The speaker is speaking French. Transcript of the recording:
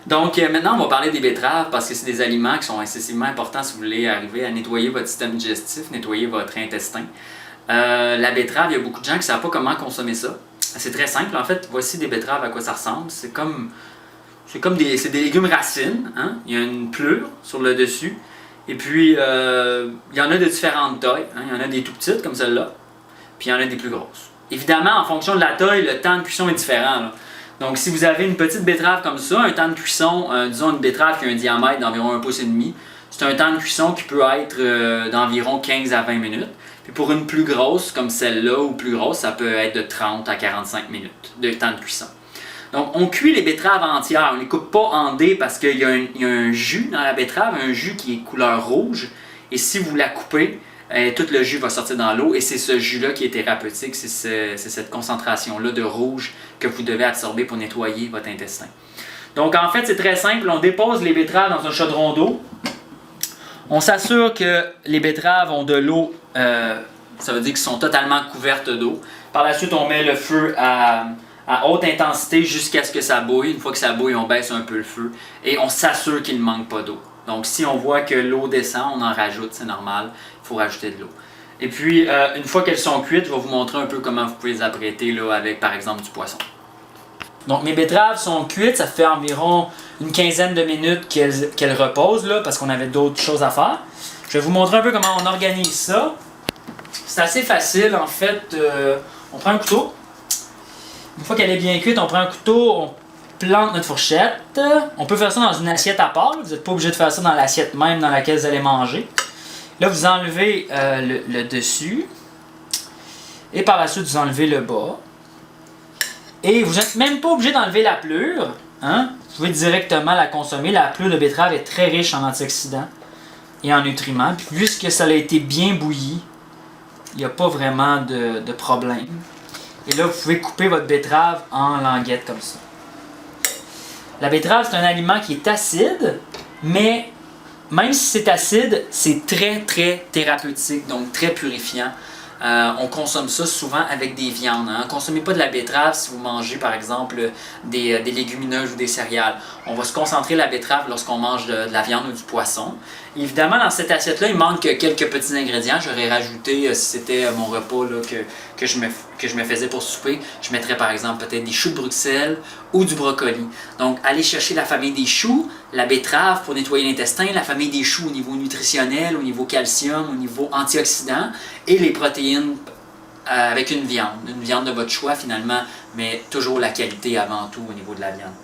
Donc maintenant, on va parler des betteraves parce que c'est des aliments qui sont excessivement importants si vous voulez arriver à nettoyer votre système digestif, nettoyer votre intestin. La betterave, il y a beaucoup de gens qui ne savent pas comment consommer ça. C'est très simple. En fait, voici des betteraves à quoi ça ressemble. C'est des légumes racines. Hein? Il y a une pleure sur le dessus. Et puis, il y en a de différentes tailles. Hein? Il y en a des tout petites comme celle-là. Puis il y en a des plus grosses. Évidemment, en fonction de la taille, le temps de cuisson est différent. Là. Donc, si vous avez une petite betterave comme ça, un temps de cuisson, disons une betterave qui a un diamètre d'environ 1,5 pouce, c'est un temps de cuisson qui peut être d'environ 15 à 20 minutes. Puis pour une plus grosse, comme celle-là, ou plus grosse, ça peut être de 30 à 45 minutes de temps de cuisson. Donc, on cuit les betteraves entières. On ne les coupe pas en dés parce qu'il y a un jus dans la betterave, un jus qui est couleur rouge. Et si vous la coupez, tout le jus va sortir dans l'eau et c'est ce jus-là qui est thérapeutique, c'est cette concentration-là de rouge que vous devez absorber pour nettoyer votre intestin. Donc en fait, c'est très simple, on dépose les betteraves dans un chaudron d'eau. On s'assure que les betteraves ont de l'eau, ça veut dire qu'ils sont totalement couvertes d'eau. Par la suite, on met le feu à haute intensité jusqu'à ce que ça bouille. Une fois que ça bouille, on baisse un peu le feu et on s'assure qu'il ne manque pas d'eau. Donc si on voit que l'eau descend, on en rajoute, c'est normal, il faut rajouter de l'eau. Et puis, une fois qu'elles sont cuites, je vais vous montrer un peu comment vous pouvez les apprêter là, avec par exemple du poisson. Donc mes betteraves sont cuites, ça fait environ une quinzaine de minutes qu'elles reposent là, parce qu'on avait d'autres choses à faire. Je vais vous montrer un peu comment on organise ça. C'est assez facile en fait, on prend un couteau. Une fois qu'elle est bien cuite, on prend un couteau, on plante notre fourchette. On peut faire ça dans une assiette à part. Vous n'êtes pas obligé de faire ça dans l'assiette même dans laquelle vous allez manger. Là, vous enlevez le dessus. Et par la suite, vous enlevez le bas. Et vous n'êtes même pas obligé d'enlever la pleure. Hein? Vous pouvez directement la consommer. La pleure de betterave est très riche en antioxydants et en nutriments. Puis, puisque ça a été bien bouilli, il n'y a pas vraiment de problème. Et là, vous pouvez couper votre betterave en languettes comme ça. La betterave, c'est un aliment qui est acide, mais même si c'est acide, c'est très, très thérapeutique, donc très purifiant. On consomme ça souvent avec des viandes. Hein. Consommez pas de la betterave si vous mangez, par exemple, des légumineuses ou des céréales. On va se concentrer la betterave lorsqu'on mange de la viande ou du poisson. Évidemment, dans cette assiette-là, il manque quelques petits ingrédients. J'aurais rajouté, si c'était mon repas là, que je me faisais pour souper, je mettrais par exemple peut-être des choux de Bruxelles ou du brocoli. Donc, allez chercher la famille des choux, la betterave pour nettoyer l'intestin, la famille des choux au niveau nutritionnel, au niveau calcium, au niveau antioxydant, et les protéines avec une viande de votre choix finalement, mais toujours la qualité avant tout au niveau de la viande.